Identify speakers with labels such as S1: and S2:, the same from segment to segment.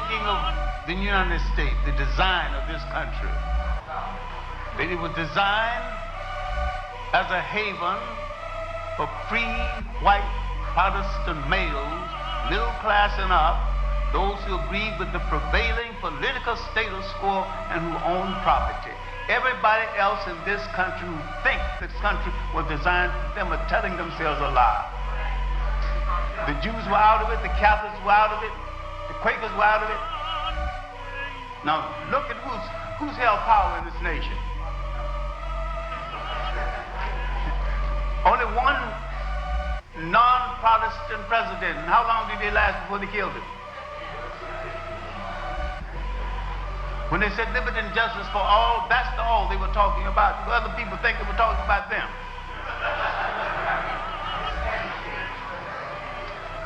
S1: making of the United States, the design of this country, that it was designed as a haven for free white Protestant males, middle class and up, those who agree with the prevailing political status quo and who own property. Everybody else in this country who think this country was designed for them are telling themselves a lie. The Jews were out of it, the Catholics were out of it, the Quakers were out of it. Now look at who's held power in this nation. Only one non-Protestant president. And how long did they last before they killed him? When they said liberty and justice for all, that's the all they were talking about. Other people think they were talking about them.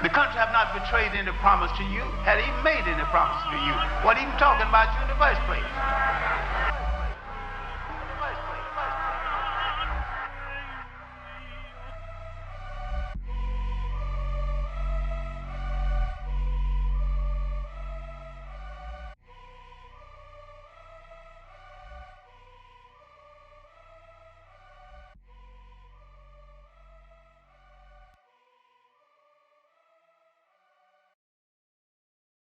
S1: The country have not betrayed any promise to you, had even made any promise to you. What are you talking about you in the first place?